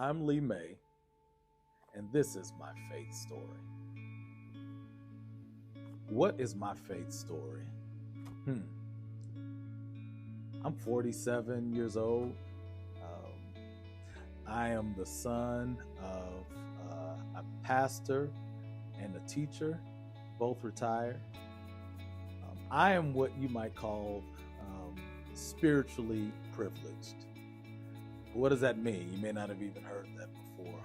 I'm Lee May, and this is my faith story. What is my faith story? Hmm. I'm 47 years old. Um, I am the son of a pastor and a teacher, both retired. I am what you might call spiritually privileged. What does that mean? You may not have even heard that before.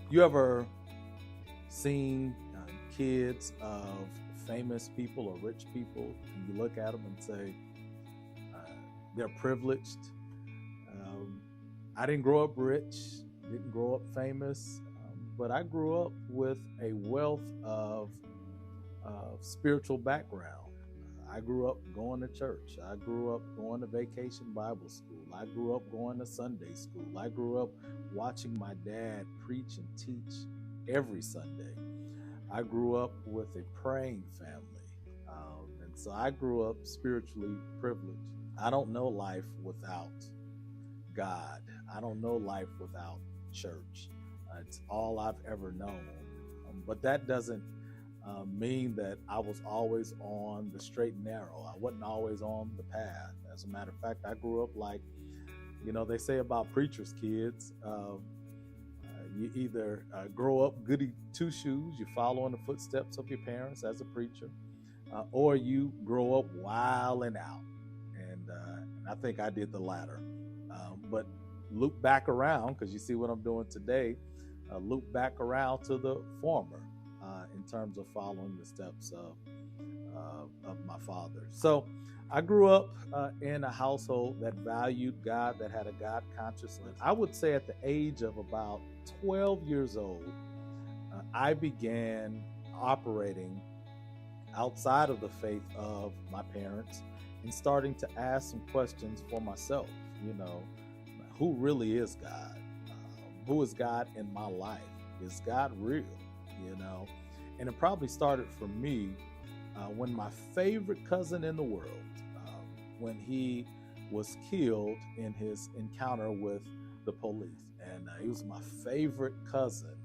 You ever seen kids of famous people or rich people, and you look at them and say they're privileged? Um, I didn't grow up rich, didn't grow up famous, but I grew up with a wealth of spiritual background. I grew up going to church. I grew up going to vacation Bible school. I grew up going to Sunday school. I grew up watching my dad preach and teach every Sunday. I grew up with a praying family. And so I grew up spiritually privileged. I don't know life without God. I don't know life without church. It's all I've ever known. But that doesn't mean that I was always on the straight and narrow. I wasn't always on the path. As a matter of fact, I grew up like, they say about preachers' kids. You either grow up goody two shoes, you follow in the footsteps of your parents as a preacher, or you grow up wilding out. And I think I did the latter. But loop back around, because you see what I'm doing today, loop back around to the former in terms of following the steps of my father. So I grew up in a household that valued God, that had a God consciousness. I would say at the age of about 12 years old, I began operating outside of the faith of my parents and starting to ask some questions for myself. Who really is God? Who is God in my life? Is God real? And it probably started for me when my favorite cousin in the world, when he was killed in his encounter with the police. And he was my favorite cousin.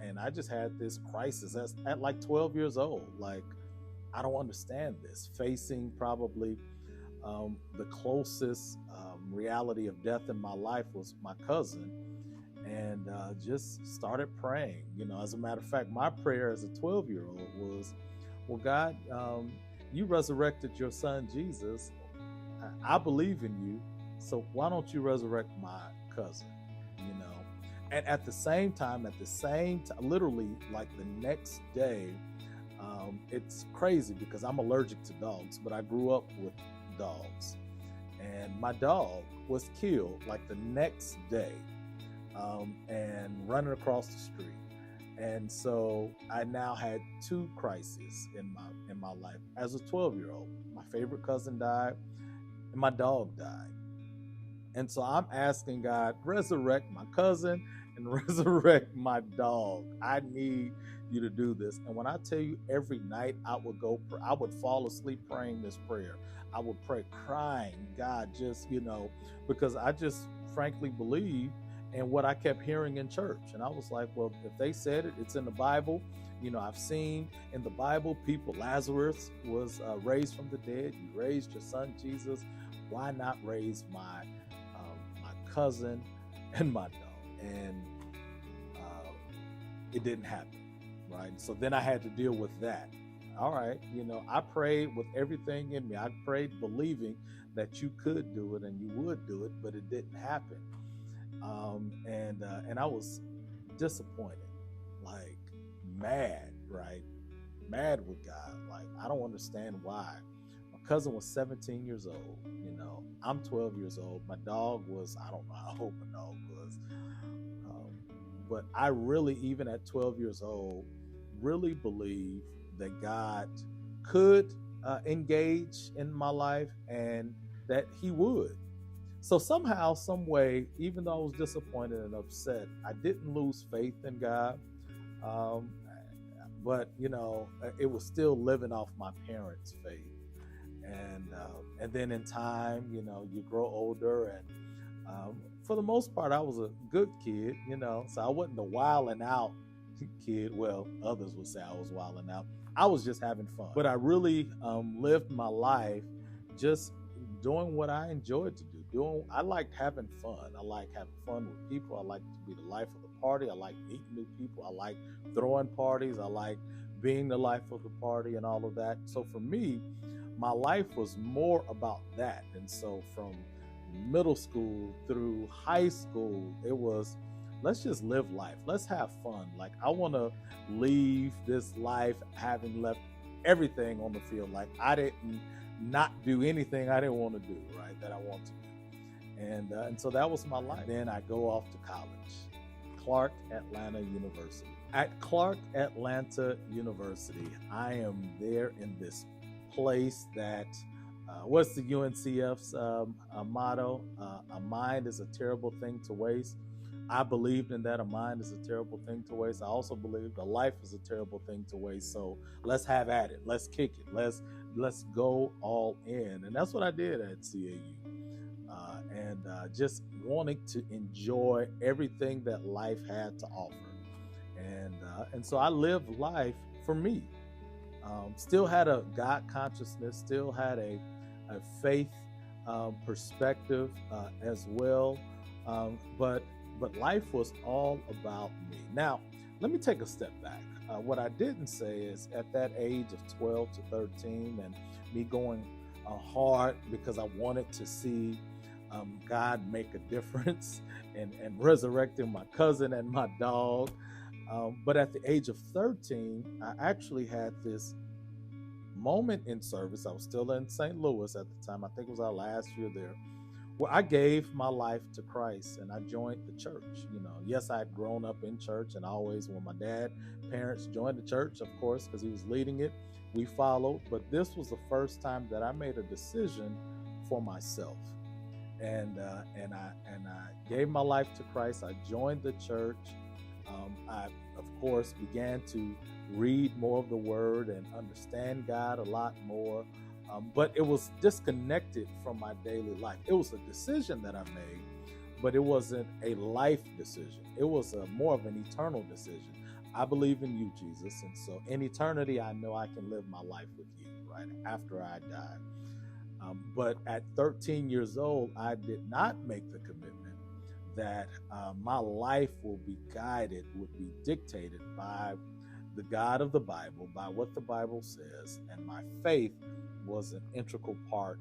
And I just had this crisis at like 12 years old. Like, I don't understand this. Facing probably the closest reality of death in my life was my cousin. And just started praying. As a matter of fact, my prayer as a 12-year-old was, well, God, you resurrected your son Jesus. I believe in you. So why don't you resurrect my cousin? And at the same time, literally like the next day, it's crazy because I'm allergic to dogs, but I grew up with dogs. And my dog was killed like the next day. And running across the street. And so I now had two crises in my life as a 12-year-old. My favorite cousin died and my dog died. And so I'm asking God, resurrect my cousin and resurrect my dog. I need you to do this. And when I tell you, every night I would fall asleep praying this prayer. I would pray crying, God, just, because I just frankly believe and what I kept hearing in church. And I was like, well, if they said it, it's in the Bible. I've seen in the Bible Lazarus was raised from the dead. You raised your son Jesus. Why not raise my cousin and my dog? And it didn't happen, right? So then I had to deal with that. All right, I prayed with everything in me. I prayed believing that you could do it and you would do it, but it didn't happen. And I was disappointed, like mad, right? Mad with God. Like, I don't understand why. My cousin was 17 years old. I'm 12 years old. My dog was, I don't know how old my dog was. But I really, even at 12 years old, really believed that God could engage in my life and that he would. So somehow, some way, even though I was disappointed and upset, I didn't lose faith in God. Um, but it was still living off my parents' faith. And then in time, you grow older, and for the most part, I was a good kid, you know. So I wasn't the wilding out kid. Well, others would say I was wilding out. I was just having fun. But I really lived my life just doing what I enjoyed to do. I liked having fun. I like having fun with people. I like to be the life of the party. I like meeting new people. I like throwing parties. I like being the life of the party and all of that. So for me, my life was more about that. And so from middle school through high school, it was let's just live life. Let's have fun. Like I want to leave this life having left everything on the field. Like I didn't not do anything I didn't want to do, right? That I want to do. And so that was my life. Then I go off to college, Clark Atlanta University. At Clark Atlanta University, I am there in this place that what's the UNCF's motto? A mind is a terrible thing to waste. I believed in that. A mind is a terrible thing to waste. I also believed a life is a terrible thing to waste. So let's have at it. Let's kick it. Let's go all in. And that's what I did at CAU. And just wanting to enjoy everything that life had to offer. And so I lived life for me. Still had a God consciousness, still had a faith perspective as well. But life was all about me. Now, let me take a step back. What I didn't say is at that age of 12 to 13 and me going hard because I wanted to see God make a difference and resurrecting my cousin and my dog. But at the age of 13, I actually had this moment in service. I was still in St. Louis at the time. I think it was our last year there, where I gave my life to Christ and I joined the church. You know, yes, I had grown up in church and always when my parents joined the church, of course, because he was leading it, we followed. But this was the first time that I made a decision for myself. And I gave my life to Christ. I joined the church. I, of course, began to read more of the Word and understand God a lot more. But it was disconnected from my daily life. It was a decision that I made, but it wasn't a life decision. It was more of an eternal decision. I believe in you, Jesus. And so in eternity, I know I can live my life with you, right, after I die. But at 13 years old, I did not make the commitment that my life will be guided, would be dictated by the God of the Bible, by what the Bible says, and my faith was an integral part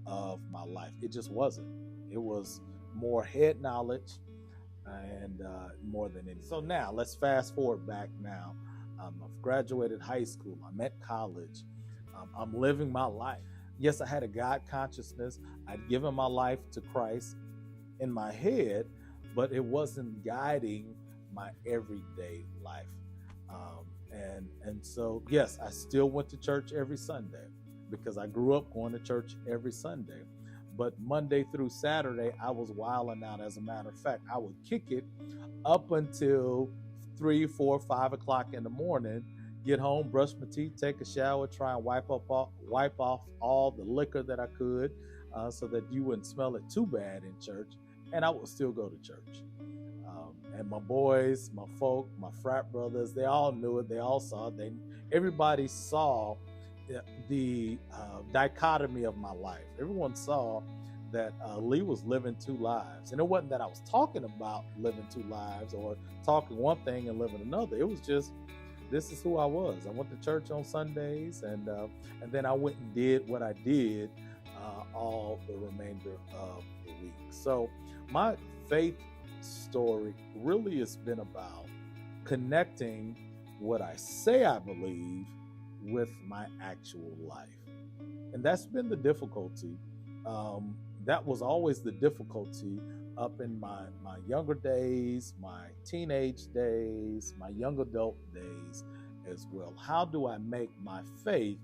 of my life. It just wasn't. It was more head knowledge and more than anything. So now let's fast forward back now. I've graduated high school. I'm at college. I'm living my life. Yes, I had a God consciousness. I'd given my life to Christ in my head, but it wasn't guiding my everyday life. And so, yes, I still went to church every Sunday because I grew up going to church every Sunday. But Monday through Saturday, I was wilding out. As a matter of fact, I would kick it up until 3, 4, 5 o'clock in the morning, get home, brush my teeth, take a shower, try and wipe off all the liquor that I could so that you wouldn't smell it too bad in church. And I would still go to church. And my boys, my folk, my frat brothers, they all knew it. They all saw it. Everybody saw the dichotomy of my life. Everyone saw that Lee was living two lives. And it wasn't that I was talking about living two lives or talking one thing and living another. It was just, this is who I was. I went to church on Sundays, and then I went and did what I did all the remainder of the week. So my faith story really has been about connecting what I say I believe with my actual life. And that's been the difficulty. That was always the difficulty up in my younger days, my teenage days, my young adult days as well. How do I make my faith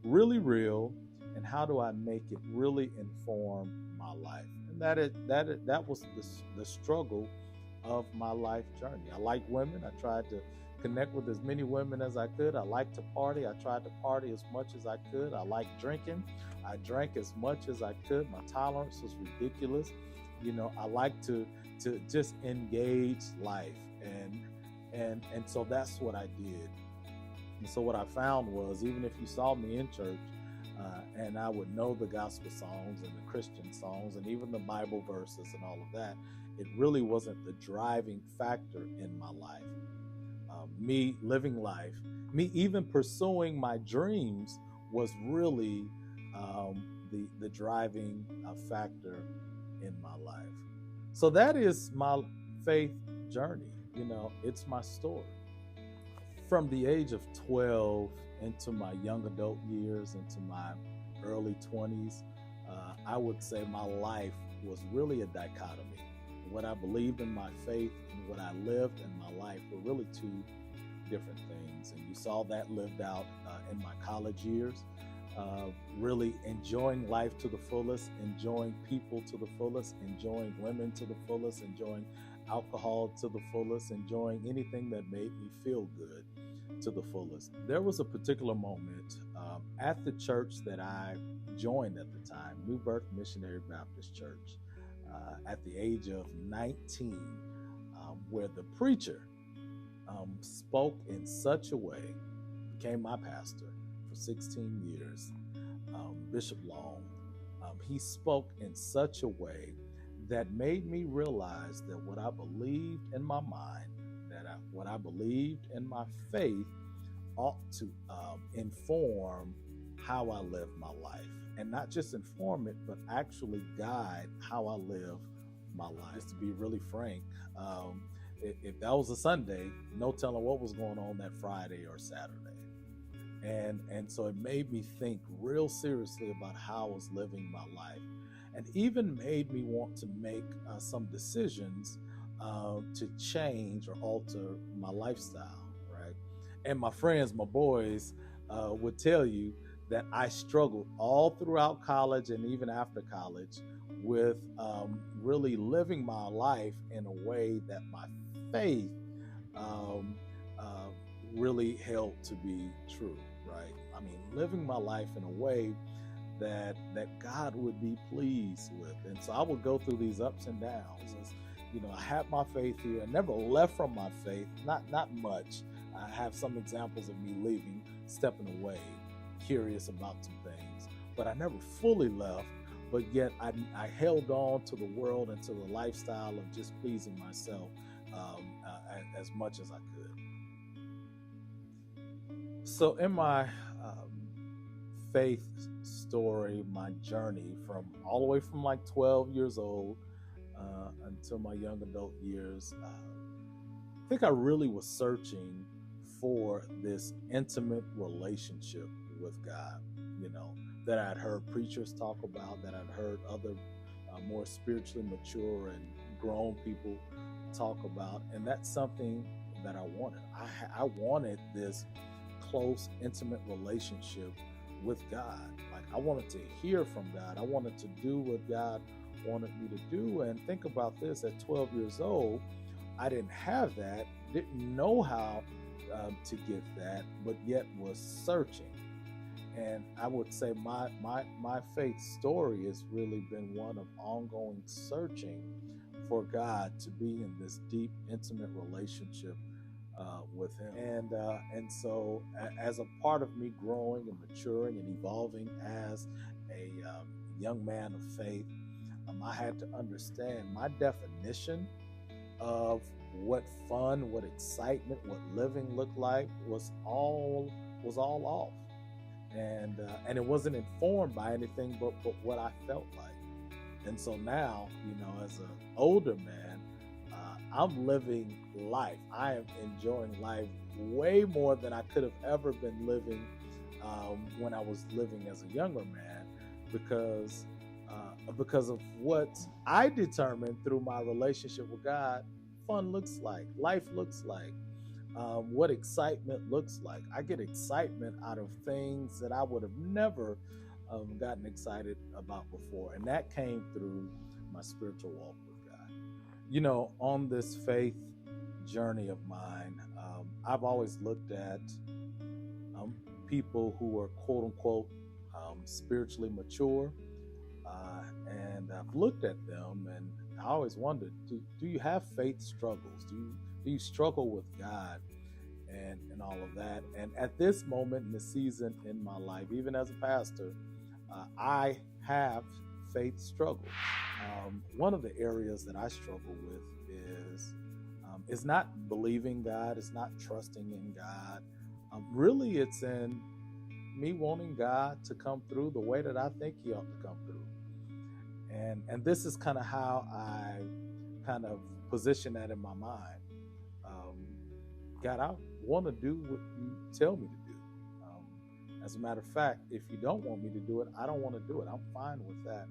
really real, and how do I make it really inform my life? And that was the struggle of my life journey. I like women. I tried to connect with as many women as I could. I liked to party. I tried to party as much as I could. I liked drinking. I drank as much as I could. My tolerance was ridiculous. I like to just engage life, and so that's what I did. And so what I found was, even if you saw me in church, and I would know the gospel songs and the Christian songs and even the Bible verses and all of that, it really wasn't the driving factor in my life. Me living life, me even pursuing my dreams was really the driving factor in my life. So that is my faith journey. It's my story. From the age of 12 into my young adult years, into my early 20s, I would say my life was really a dichotomy. What I believed in my faith and what I lived in my life were really two different things. And you saw that lived out in my college years, really enjoying life to the fullest, enjoying people to the fullest, enjoying women to the fullest, enjoying alcohol to the fullest, enjoying anything that made me feel good to the fullest. There was a particular moment at the church that I joined at the time, New Birth Missionary Baptist Church, at the age of 19, where the preacher spoke in such a way, became my pastor for 16 years, Bishop Long. He spoke in such a way that made me realize that what I believed in my mind, what I believed in my faith, ought to inform how I live my life. And not just inform it, but actually guide how I live my life. Just to be really frank, if that was a Sunday, no telling what was going on that Friday or Saturday. And so it made me think real seriously about how I was living my life, and even made me want to make some decisions to change or alter my lifestyle, right? And my friends, my boys, would tell you that I struggled all throughout college and even after college with really living my life in a way that my faith um, uh, really held to be true, right? I mean, living my life in a way that God would be pleased with. And so I would go through these ups and downs. I had my faith here. I never left from my faith, not much. I have some examples of me leaving, stepping away, curious about some things, but I never fully left. But yet I held on to the world and to the lifestyle of just pleasing myself as much as I could. So in my faith story, my journey from all the way from like 12 years old until my young adult years, I think I really was searching for this intimate relationship with God, that I'd heard preachers talk about, that I'd heard other more spiritually mature and grown people talk about. And that's something that I wanted. I wanted this close, intimate relationship with God. Like, I wanted to hear from God. I wanted to do what God wanted me to do. And think about this, at 12 years old, I didn't have that, didn't know how to get that, but yet was searching. And I would say my faith story has really been one of ongoing searching for God, to be in this deep, intimate relationship with Him. And so, as a part of me growing and maturing and evolving as a young man of faith, I had to understand my definition of what fun, what excitement, what living looked like was all off, and it wasn't informed by anything but what I felt like. And so now, as an older man, I'm living life. I am enjoying life way more than I could have ever been living when I was living as a younger man, because of what I determined through my relationship with God, fun looks like, life looks like, what excitement looks like. I get excitement out of things that I would have never gotten excited about before. And that came through my spiritual walk with God. On this faith journey of mine, I've always looked at people who are quote unquote spiritually mature. And I've looked at them I always wondered, do you have faith struggles? Do you struggle with God and all of that? And at this moment in the season in my life, even as a pastor, I have faith struggles. One of the areas that I struggle with is not believing God, it's not trusting in God. Really, it's in me wanting God to come through the way that I think He ought to come through. And this is kind of how I kind of position that in my mind. Um, God, I want to do what you tell me to do. As a matter of fact, if you don't want me to do it, I don't want to do it. I'm fine with that.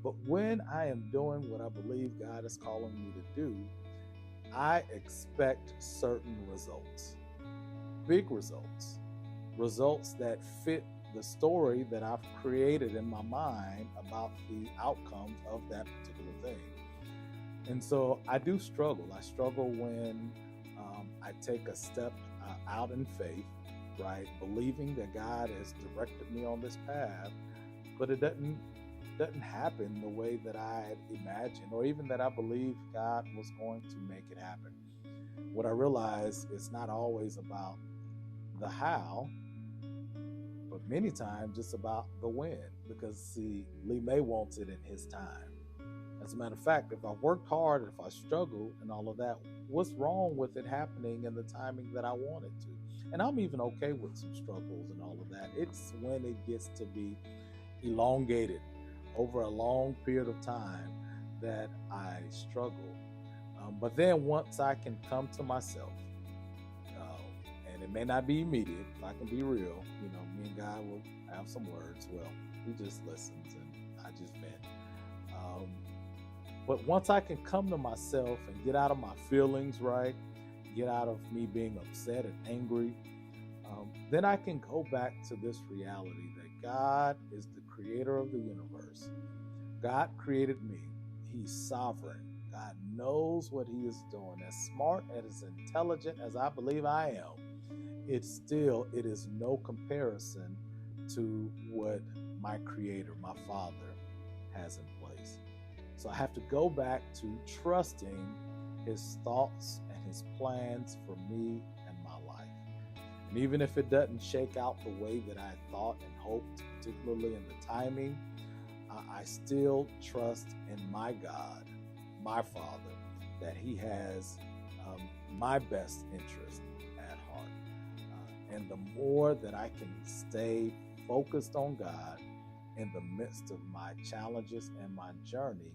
But when I am doing what I believe God is calling me to do, I expect certain results, big results, results that fit the story that I've created in my mind about the outcomes of that particular thing. And so I do struggle. I struggle when I take a step out in faith, right? Believing that God has directed me on this path, but it doesn't happen the way that I had imagined, or even that I believe God was going to make it happen. What I realize is not always about the how, but many times it's about the when. Because see, Lee May wants it in his time. As a matter of fact, if I worked hard, if I struggled and all of that, what's wrong with it happening in the timing that I want it to? And I'm even okay with some struggles and all of that. It's when it gets to be elongated over a long period of time that I struggle. But then once I can come to myself, and it may not be immediate, if I can be real, me and God will have some words. Well, he just listens and I just vent. But once I can come to myself and get out of my feelings, right? Get out of me being upset and angry, then I can go back to this reality that God is the creator of the universe. God created me. He's sovereign. God knows what he is doing. As smart and as intelligent as I believe I am, it is no comparison to what my creator, my father, has in place. So I have to go back to trusting his thoughts and his plans for me and my life. And even if it doesn't shake out the way that I thought and hoped, particularly in the timing, I still trust in my God, my Father, that he has my best interest at heart. And the more that I can stay focused on God in the midst of my challenges and my journey,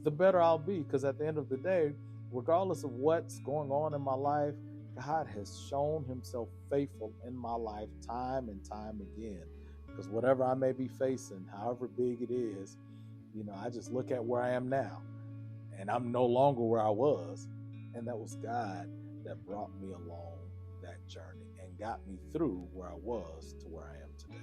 the better I'll be. Because at the end of the day, regardless of what's going on in my life, God has shown himself faithful in my life time and time again. Because whatever I may be facing, however big it is, I just look at where I am now, and I'm no longer where I was. And that was God that brought me along that journey and got me through where I was to where I am today.